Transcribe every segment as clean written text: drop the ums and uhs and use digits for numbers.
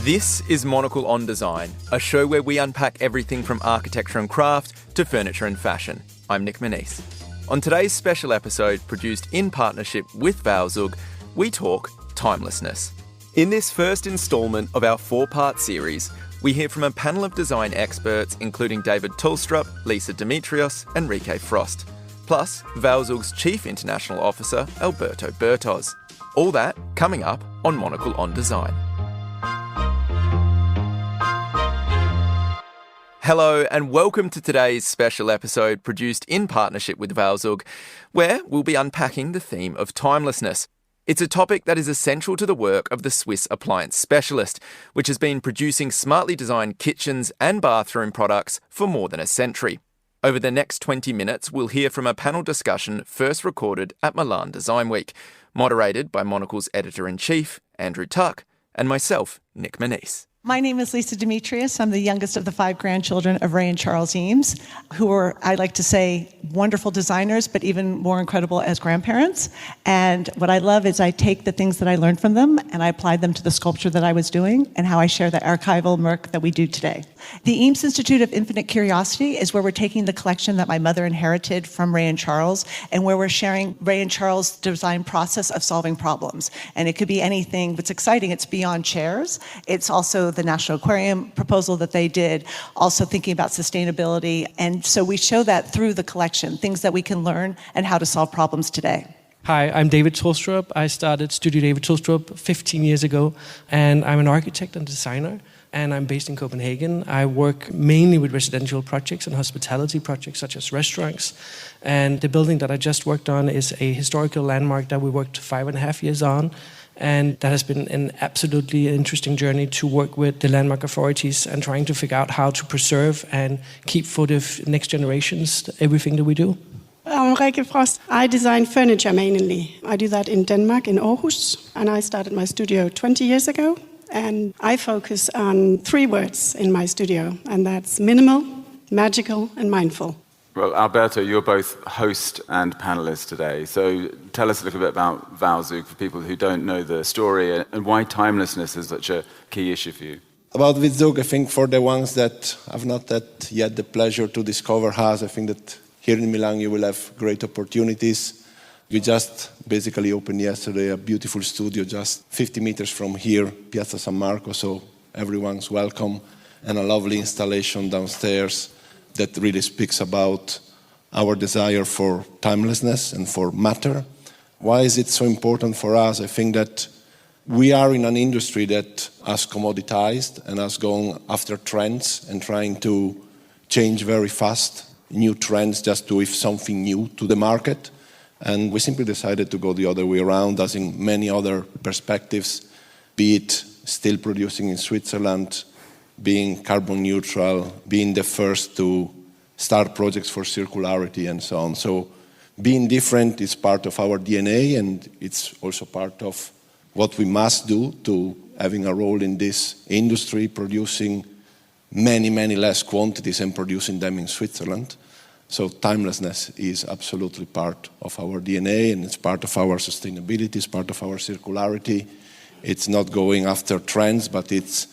This is Monocle on Design, a show where we unpack everything from architecture and craft to furniture and fashion. I'm Nick Manise. On today's special episode, produced in partnership with V-Zug, we talk timelessness. In this first instalment of our 4-part series, we hear from a panel of design experts including David Thulstrup, Llisa Demetrios and Rikke Frost, plus V-Zug's Chief International Officer, Alberto Bertos. All that coming up on Monocle on Design. Hello and welcome to today's special episode produced in partnership with V-Zug, where we'll be unpacking the theme of timelessness. It's a topic that is essential to the work of the Swiss appliance specialist, which has been producing smartly designed kitchens and bathroom products for more than a century. Over the next 20 minutes, we'll hear from a panel discussion first recorded at Milan Design Week, moderated by Monocle's editor-in-chief, Andrew Tuck, and myself, Nick Manise. My name is Llisa Demetrios. I'm the youngest of the 5 grandchildren of Ray and Charles Eames, who are, I like to say, wonderful designers, but even more incredible as grandparents. And what I love is I take the things that I learned from them and I apply them to the sculpture that I was doing and how I share the archival work that we do today. The Eames Institute of Infinite Curiosity is where we're taking the collection that my mother inherited from Ray and Charles and where we're sharing Ray and Charles' design process of solving problems. And it could be anything. What's exciting, it's beyond chairs. It's also the National Aquarium proposal that they did, also thinking about sustainability. And so we show that through the collection, things that we can learn and how to solve problems today. Hi, I'm David Thulstrup. I started Studio David Thulstrup 15 years ago, and I'm an architect and designer, and I'm based in Copenhagen. I work mainly with residential projects and hospitality projects such as restaurants. And the building that I just worked on is a historical landmark that we worked 5.5 years on. And that has been an absolutely interesting journey to work with the landmark authorities and trying to figure out how to preserve and keep for the next generations everything that we do. I'm Rikke Frost. I design furniture mainly. I do that in Denmark, in Aarhus, and I started my studio 20 years ago. And I focus on 3 words in my studio, and that's minimal, magical, and mindful. Well, Alberto, you're both host and panelist today. So tell us a little bit about V-Zug for people who don't know the story and why timelessness is such a key issue for you. About V-Zug, I think for the ones that have not had yet the pleasure to discover us, I think that here in Milan you will have great opportunities. We just basically opened yesterday a beautiful studio just 50 meters from here, Piazza San Marco, so everyone's welcome, and a lovely installation downstairs that really speaks about our desire for timelessness and for matter. Why is it so important for us? I think that we are in an industry that has commoditized and has gone after trends and trying to change very fast, new trends just to give something new to the market. And we simply decided to go the other way around, as in many other perspectives, be it still producing in Switzerland, being carbon neutral, being the first to start projects for circularity and so on. So being different is part of our DNA, and it's also part of what we must do to having a role in this industry, producing many, many less quantities and producing them in Switzerland. So timelessness is absolutely part of our DNA, and it's part of our sustainability, it's part of our circularity. It's not going after trends, but it's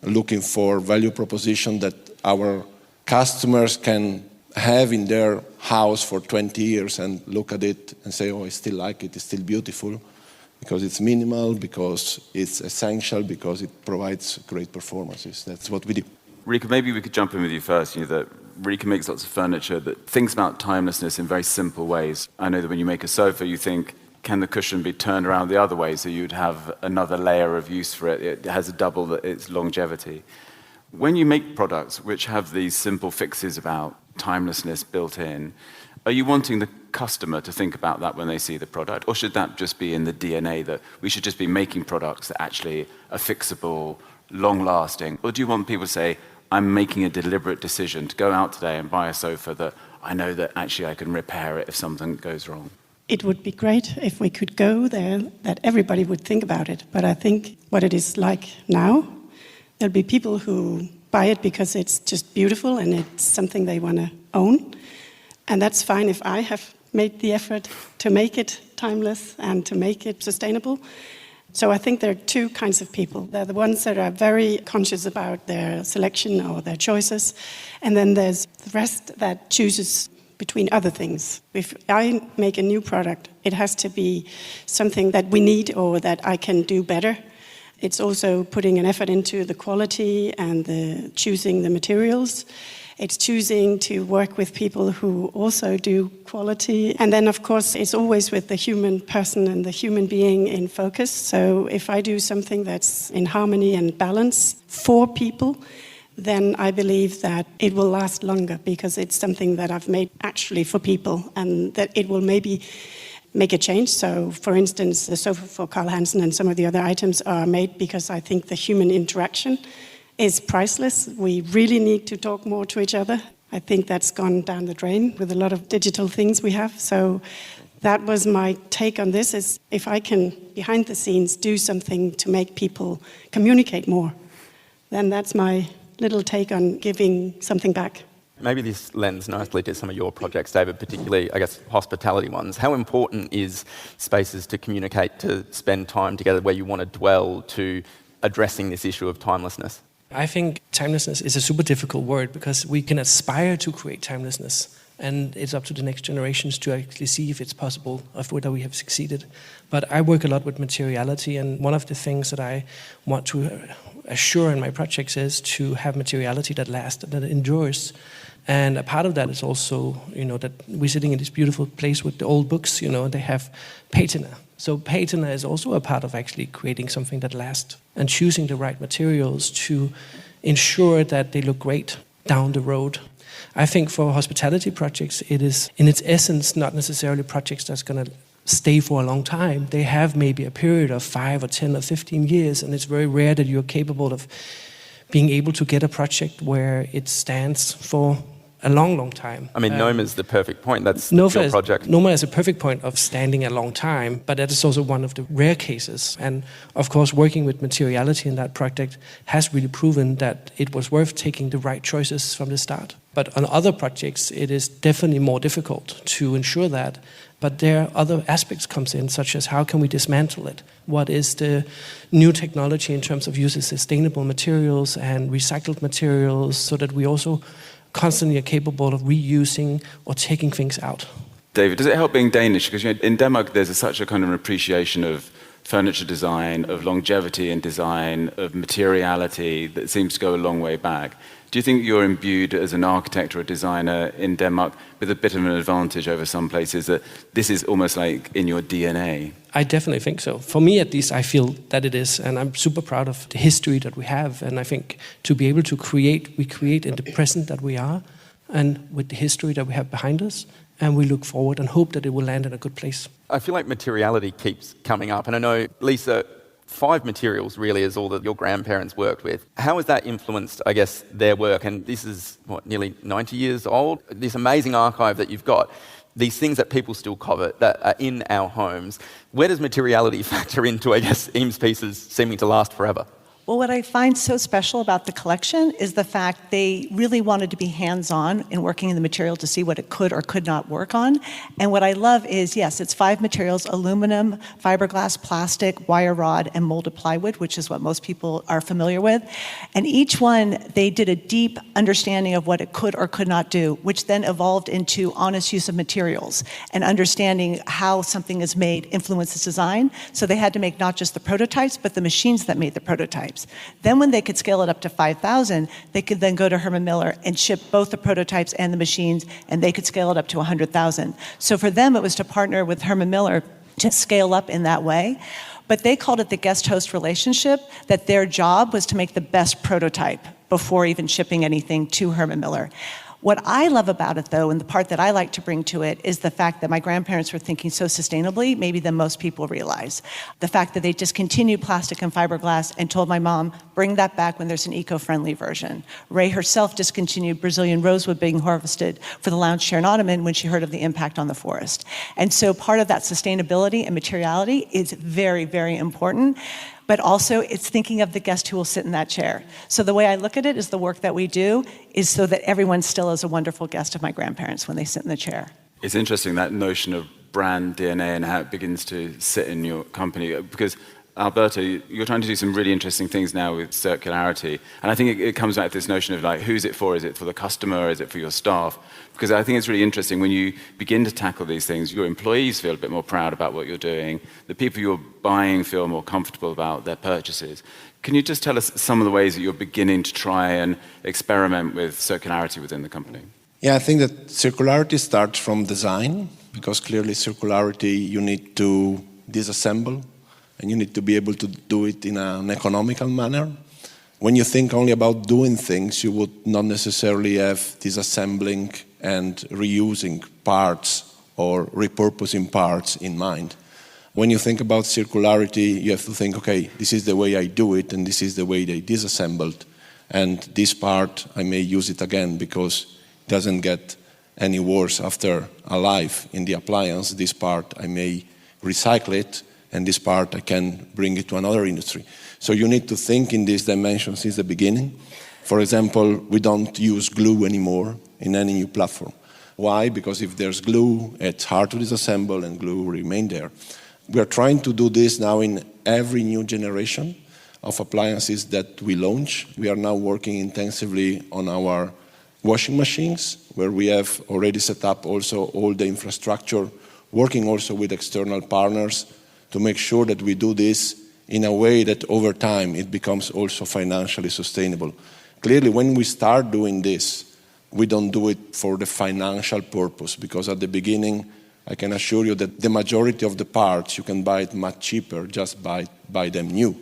looking for value proposition that our customers can have in their house for 20 years and look at it and say, oh, I still like it, it's still beautiful, because it's minimal, because it's essential, because it provides great performances. That's what we do. Rikke, maybe we could jump in with you first. You know, that Rikke makes lots of furniture that thinks about timelessness in very simple ways. I know that when you make a sofa, you think, can the cushion be turned around the other way so you'd have another layer of use for it? It has a double its longevity. When you make products which have these simple fixes about timelessness built in, are you wanting the customer to think about that when they see the product? Or should that just be in the DNA that we should just be making products that actually are fixable, long-lasting? Or do you want people to say, I'm making a deliberate decision to go out today and buy a sofa that I know that actually I can repair it if something goes wrong? It would be great if we could go there, that everybody would think about it. But I think what it is like now, there'll be people who buy it because it's just beautiful and it's something they want to own. And that's fine if I have made the effort to make it timeless and to make it sustainable. So I think there are two kinds of people. There are the ones that are very conscious about their selection or their choices, and then there's the rest that chooses between other things. If I make a new product, it has to be something that we need or that I can do better. It's also putting an effort into the quality and choosing the materials. It's choosing to work with people who also do quality. And then, of course, it's always with the human person and the human being in focus. So if I do something that's in harmony and balance for people, then I believe that it will last longer because it's something that I've made actually for people and that it will maybe make a change. So, for instance, the sofa for Carl Hansen and some of the other items are made because I think the human interaction is priceless. We really need to talk more to each other. I think that's gone down the drain with a lot of digital things we have. So that was my take on this, is if I can, behind the scenes, do something to make people communicate more, then that's my little take on giving something back. Maybe this lends nicely to some of your projects, David, particularly, I guess, hospitality ones. How important is spaces to communicate, to spend time together where you want to dwell, to addressing this issue of timelessness? I think timelessness is a super difficult word because we can aspire to create timelessness, and it's up to the next generations to actually see if it's possible, of whether we have succeeded. But I work a lot with materiality, and one of the things that I want to assure in my projects is to have materiality that lasts, that endures. And a part of that is also, that we're sitting in this beautiful place with the old books, they have patina. So patina is also a part of actually creating something that lasts and choosing the right materials to ensure that they look great down the road. I think for hospitality projects, it is in its essence not necessarily projects that's going to stay for a long time. They have maybe a period of 5 or 10 or 15 years, and it's very rare that you're capable of being able to get a project where it stands for a long, long time. I mean, Noma is the perfect point. That's your project. Noma is a perfect point of standing a long time, but that is also one of the rare cases. And of course, working with materiality in that project has really proven that it was worth taking the right choices from the start. But on other projects, it is definitely more difficult to ensure that. But there are other aspects comes in, such as how can we dismantle it? What is the new technology in terms of using sustainable materials and recycled materials so that we also constantly are capable of reusing or taking things out? David, does it help being Danish? Because in Denmark there's such a kind of an appreciation of furniture design, of longevity in design, of materiality that seems to go a long way back. Do you think you're imbued as an architect or a designer in Denmark with a bit of an advantage over some places, that this is almost like in your DNA? I definitely think so. For me, at least, I feel that it is, and I'm super proud of the history that we have. And I think to be able to create, we create in the present that we are, and with the history that we have behind us, and we look forward and hope that it will land in a good place. I feel like materiality keeps coming up, and I know, Llisa, 5 materials really is all that your grandparents worked with. How has that influenced, I guess, their work? And this is, nearly 90 years old? This amazing archive that you've got, these things that people still covet, that are in our homes. Where does materiality factor into, I guess, Eames pieces seeming to last forever? Well, what I find so special about the collection is the fact they really wanted to be hands-on in working in the material to see what it could or could not work on. And what I love is, yes, it's 5 materials: aluminum, fiberglass, plastic, wire rod, and molded plywood, which is what most people are familiar with. And each one, they did a deep understanding of what it could or could not do, which then evolved into honest use of materials and understanding how something is made influences design. So they had to make not just the prototypes, but the machines that made the prototypes. Then when they could scale it up to 5,000, they could then go to Herman Miller and ship both the prototypes and the machines, and they could scale it up to 100,000. So for them, it was to partner with Herman Miller to scale up in that way. But they called it the guest-host relationship, that their job was to make the best prototype before even shipping anything to Herman Miller. What I love about it, though, and the part that I like to bring to it, is the fact that my grandparents were thinking so sustainably, maybe than most people realize. The fact that they discontinued plastic and fiberglass and told my mom, bring that back when there's an eco-friendly version. Ray herself discontinued Brazilian rosewood being harvested for the lounge chair and ottoman when she heard of the impact on the forest. And so part of that sustainability and materiality is very, very important. But also it's thinking of the guest who will sit in that chair. So the way I look at it is the work that we do is so that everyone still is a wonderful guest of my grandparents when they sit in the chair. It's interesting, that notion of brand DNA and how it begins to sit in your company, because Alberto, you're trying to do some really interesting things now with circularity. And I think it comes back to this notion of like, who's it for? Is it for the customer? Is it for your staff? Because I think it's really interesting when you begin to tackle these things, your employees feel a bit more proud about what you're doing. The people you're buying feel more comfortable about their purchases. Can you just tell us some of the ways that you're beginning to try and experiment with circularity within the company? Yeah, I think that circularity starts from design, because clearly circularity you need to disassemble, and you need to be able to do it in an economical manner. When you think only about doing things, you would not necessarily have disassembling and reusing parts or repurposing parts in mind. When you think about circularity, you have to think, okay, this is the way I do it, and this is the way they disassembled, and this part I may use it again because it doesn't get any worse after a life in the appliance. This part I may recycle it, and this part I can bring it to another industry. So you need to think in these dimensions since the beginning. For example, we don't use glue anymore in any new platform. Why? Because if there's glue, it's hard to disassemble and glue will remain there. We are trying to do this now in every new generation of appliances that we launch. We are now working intensively on our washing machines, where we have already set up also all the infrastructure, working also with external partners to make sure that we do this in a way that over time it becomes also financially sustainable. Clearly, when we start doing this, we don't do it for the financial purpose, because at the beginning, I can assure you that the majority of the parts, you can buy it much cheaper, just buy them new.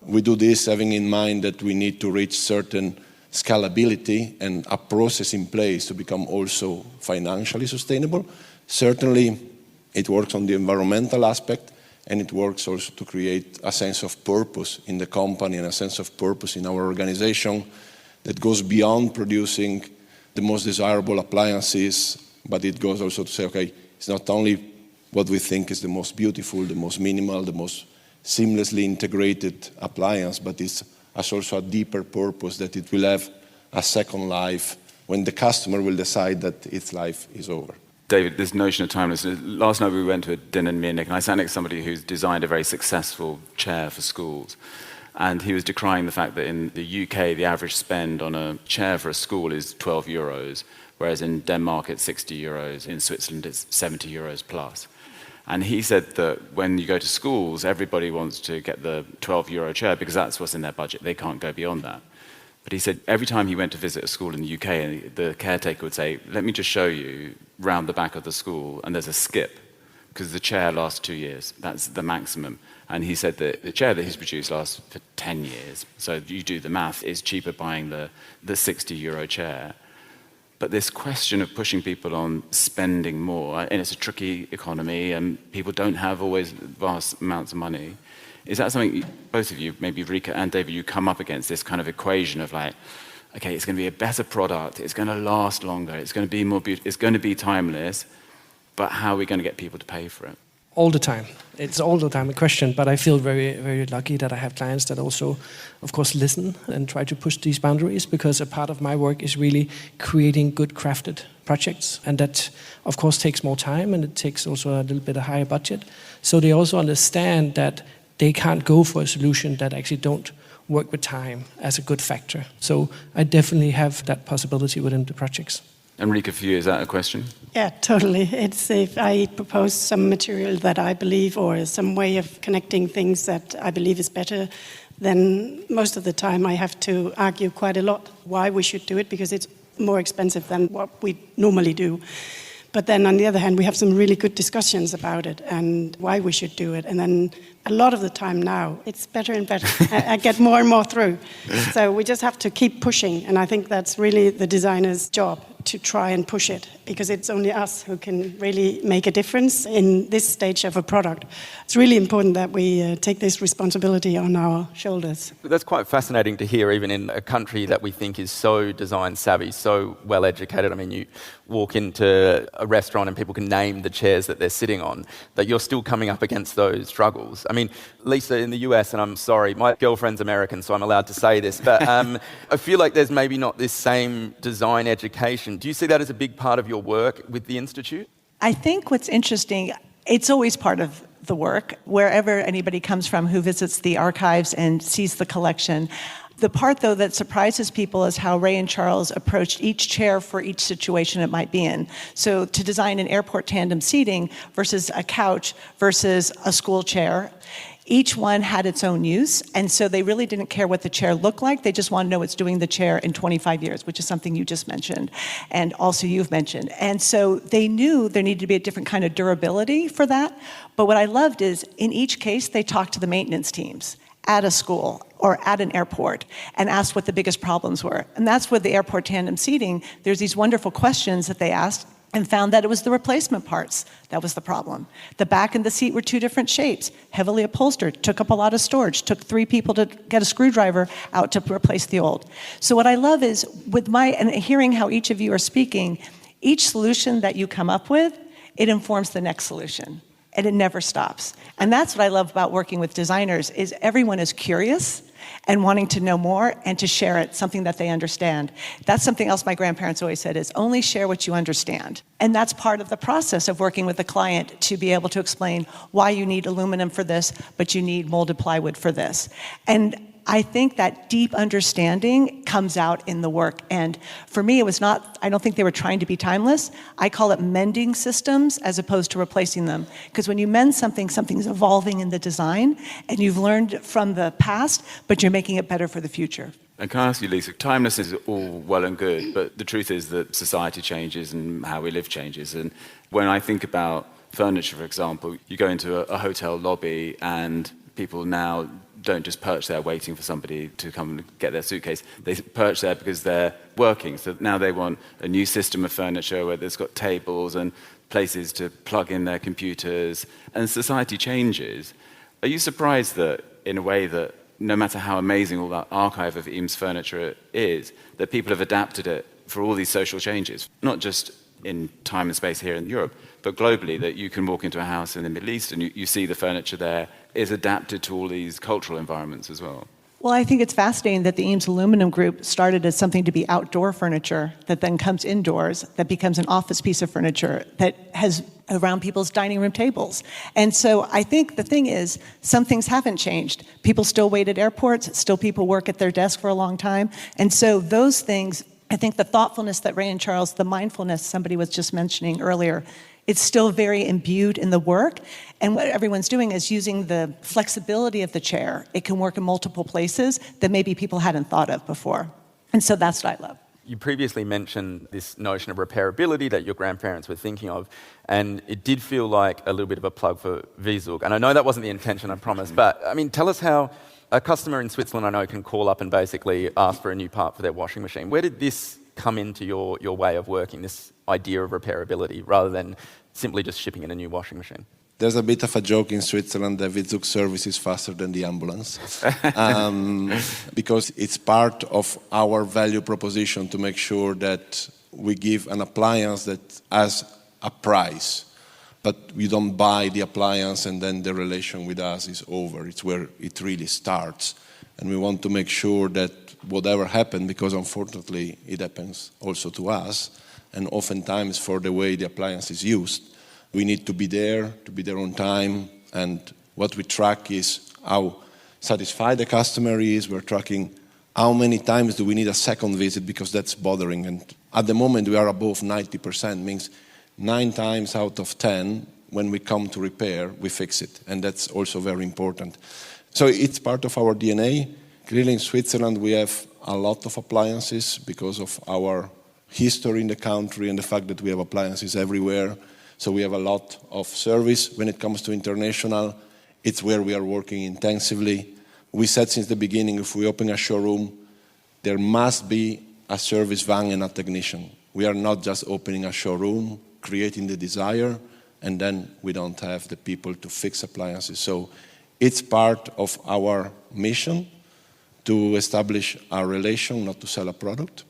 We do this having in mind that we need to reach certain scalability and a process in place to become also financially sustainable. Certainly, it works on the environmental aspect, and it works also to create a sense of purpose in the company and a sense of purpose in our organization that goes beyond producing the most desirable appliances, but it goes also to say, okay, it's not only what we think is the most beautiful, the most minimal, the most seamlessly integrated appliance, but it has also a deeper purpose that it will have a second life when the customer will decide that its life is over. David, this notion of timelessness. Last night we went to a dinner, me and Nick, and I sat next to somebody who's designed a very successful chair for schools. And he was decrying the fact that in the UK, the average spend on a chair for a school is 12 euros, whereas in Denmark it's 60 euros, in Switzerland it's 70 euros plus. And he said that when you go to schools, everybody wants to get the 12 euro chair because that's what's in their budget. They can't go beyond that. But he said every time he went to visit a school in the UK, the caretaker would say, let me just show you round the back of the school, and there's a skip, because the chair lasts 2 years. That's the maximum. And he said that the chair that he's produced lasts for 10 years. So you do the math, it's cheaper buying the 60 euro chair. But this question of pushing people on spending more, and it's a tricky economy, and people don't have always vast amounts of money. Is that something, both of you, maybe Rikke and David, you come up against this kind of equation of like, okay, it's going to be a better product, it's going to last longer, it's going to be more beautiful, it's going to be timeless, but how are we going to get people to pay for it? All the time. It's all the time a question, but I feel very, very lucky that I have clients that also, of course, listen and try to push these boundaries, because a part of my work is really creating good crafted projects, and that, of course, takes more time, and it takes also a little bit of higher budget. So they also understand that they can't go for a solution that actually don't work with time as a good factor. So I definitely have that possibility within the projects. And Rikke, for you, is that a question? Yeah, totally. It's if I propose some material that I believe, or some way of connecting things that I believe is better, then most of the time I have to argue quite a lot why we should do it, because it's more expensive than what we normally do. But then on the other hand, we have some really good discussions about it and why we should do it. And then a lot of the time now, it's better and better. I get more and more through. So we just have to keep pushing. And I think that's really the designer's job, to try and push it, because it's only us who can really make a difference in this stage of a product. It's really important that we take this responsibility on our shoulders. That's quite fascinating to hear, even in a country that we think is so design savvy, so well educated. I mean, you walk into a restaurant and people can name the chairs that they're sitting on, that you're still coming up against those struggles. I mean, Llisa, in the US, and I'm sorry, my girlfriend's American, so I'm allowed to say this, but I feel like there's maybe not this same design education. Do you see that as a big part of your work with the Institute? I think what's interesting, it's always part of the work, wherever anybody comes from who visits the archives and sees the collection. The part, though, that surprises people is how Ray and Charles approached each chair for each situation it might be in. So to design an airport tandem seating versus a couch versus a school chair, each one had its own use, and so they really didn't care what the chair looked like. They just wanted to know what's doing the chair in 25 years, which is something you just mentioned, and also you've mentioned. And so they knew there needed to be a different kind of durability for that. But what I loved is, in each case, they talked to the maintenance teams at a school or at an airport and asked what the biggest problems were. And that's with the airport tandem seating. There's these wonderful questions that they asked and found that it was the replacement parts that was the problem. The back and the seat were two different shapes, heavily upholstered, took up a lot of storage, took 3 people to get a screwdriver out to replace the old. So what I love is, and hearing how each of you are speaking, each solution that you come up with, it informs the next solution. And it never stops. And that's what I love about working with designers, is everyone is curious and wanting to know more and to share it, something that they understand. That's something else my grandparents always said, is only share what you understand. And that's part of the process of working with the client, to be able to explain why you need aluminum for this, but you need molded plywood for this. And I think that deep understanding comes out in the work. And for me, I don't think they were trying to be timeless. I call it mending systems as opposed to replacing them. Because when you mend something, something's evolving in the design, and you've learned from the past, but you're making it better for the future. And can I ask you, Llisa, timelessness is all well and good, but the truth is that society changes and how we live changes. And when I think about furniture, for example, you go into a hotel lobby and people now don't just perch there waiting for somebody to come and get their suitcase. They perch there because they're working. So now they want a new system of furniture where there's got tables and places to plug in their computers. And society changes. Are you surprised that, in a way, that no matter how amazing all that archive of Eames furniture is, that people have adapted it for all these social changes, not just in time and space here in Europe, but globally, that you can walk into a house in the Middle East and you see the furniture there is adapted to all these cultural environments as well? Well, I think it's fascinating that the Eames Aluminum Group started as something to be outdoor furniture that then comes indoors, that becomes an office piece of furniture that has around people's dining room tables. And so I think the thing is, some things haven't changed. People still wait at airports, still people work at their desk for a long time. And so those things, I think the thoughtfulness that Ray and Charles, the mindfulness somebody was just mentioning earlier, it's still very imbued in the work. And what everyone's doing is using the flexibility of the chair. It can work in multiple places that maybe people hadn't thought of before. And so that's what I love. You previously mentioned this notion of repairability that your grandparents were thinking of, and it did feel like a little bit of a plug for V-Zug. And I know that wasn't the intention, I promise, but I mean, tell us how a customer in Switzerland, I know, can call up and basically ask for a new part for their washing machine. Where did this come into your way of working, this idea of repairability, rather than simply just shipping in a new washing machine? There's a bit of a joke in Switzerland that V-Zug service is faster than the ambulance, because it's part of our value proposition to make sure that we give an appliance that has a price, but we don't buy the appliance and then the relation with us is over. It's where it really starts. And we want to make sure that whatever happens, because unfortunately it happens also to us, and oftentimes for the way the appliance is used, we need to be there on time. And what we track is how satisfied the customer is. We're tracking how many times do we need a second visit, because that's bothering. And at the moment we are above 90%, means 9 times out of 10, when we come to repair, we fix it. And that's also very important. So it's part of our DNA. Clearly in Switzerland we have a lot of appliances because of our history in the country and the fact that we have appliances everywhere. So we have a lot of service. When it comes to international, it's where we are working intensively. We said since the beginning, if we open a showroom, there must be a service van and a technician. We are not just opening a showroom, creating the desire, and then we don't have the people to fix appliances. So it's part of our mission to establish a relation, not to sell a product.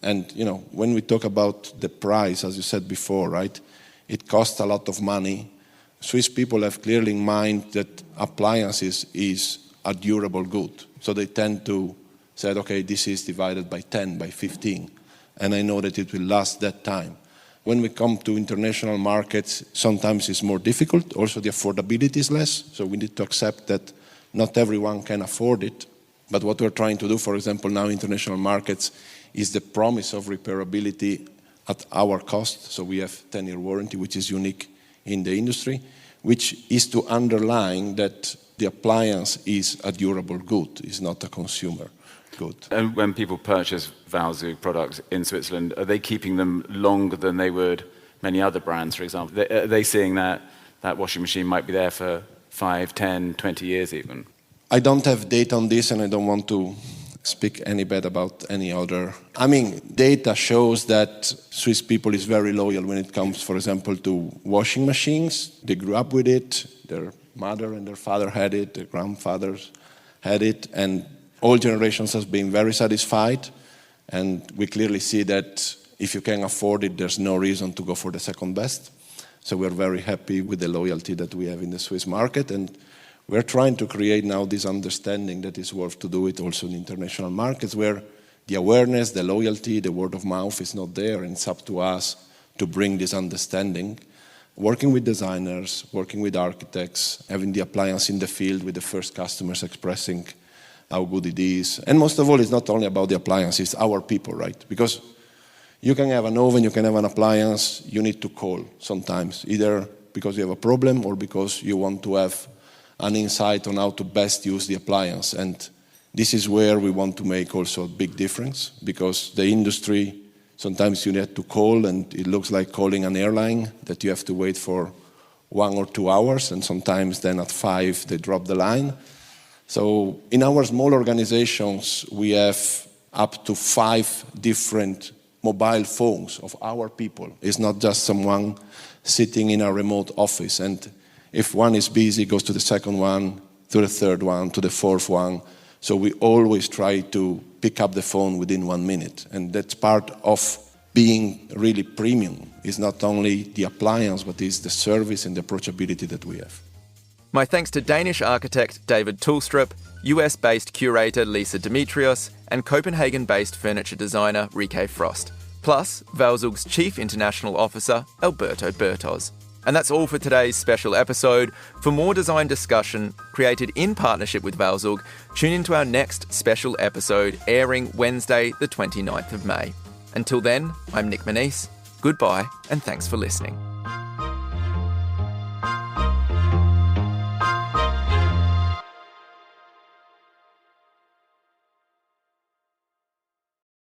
And, you know, when we talk about the price, as you said before, right, it costs a lot of money. Swiss people have clearly in mind that appliances is a durable good. So they tend to say, okay, this is divided by 10, by 15, and I know that it will last that time. When we come to international markets, sometimes it's more difficult. Also, the affordability is less, so we need to accept that not everyone can afford it. But what we're trying to do, for example, now in international markets, is the promise of repairability at our cost. So we have 10-year warranty, which is unique in the industry, which is to underline that the appliance is a durable good, is not a consumer good. And when people purchase V-Zug products in Switzerland, are they keeping them longer than they would many other brands, for example? Are they seeing that washing machine might be there for 5, 10, 20 years even? I don't have data on this, and I don't want to speak any bad about any other. I mean, data shows that Swiss people is very loyal when it comes, for example, to washing machines. They grew up with it. Their mother and their father had it. Their grandfathers had it. And all generations have been very satisfied. And we clearly see that if you can afford it, there's no reason to go for the second best. So we're very happy with the loyalty that we have in the Swiss market. And we're trying to create now this understanding that it's worth to do it also in international markets where the awareness, the loyalty, the word of mouth is not there, and it's up to us to bring this understanding. Working with designers, working with architects, having the appliance in the field with the first customers expressing how good it is. And most of all, it's not only about the appliance, it's our people, right? Because you can have an oven, you can have an appliance, you need to call sometimes, either because you have a problem or because you want to have an insight on how to best use the appliance. And this is where we want to make also a big difference, because the industry, sometimes you need to call and it looks like calling an airline that you have to wait for 1 or 2 hours, and sometimes then at 5 they drop the line. So in our small organizations, we have up to 5 different mobile phones of our people. It's not just someone sitting in a remote office. And if one is busy, goes to the second one, to the third one, to the fourth one. So we always try to pick up the phone within 1 minute. And that's part of being really premium. It's not only the appliance, but it's the service and the approachability that we have. My thanks to Danish architect David Thulstrup, US-based curator Llisa Demetrios, and Copenhagen-based furniture designer Rikke Frost, plus V-Zug's Chief International Officer Alberto Bertos. And that's all for today's special episode. For more design discussion created in partnership with V-Zug, tune into our next special episode airing Wednesday, the 29th of May. Until then, I'm Nick Manise. Goodbye, and thanks for listening.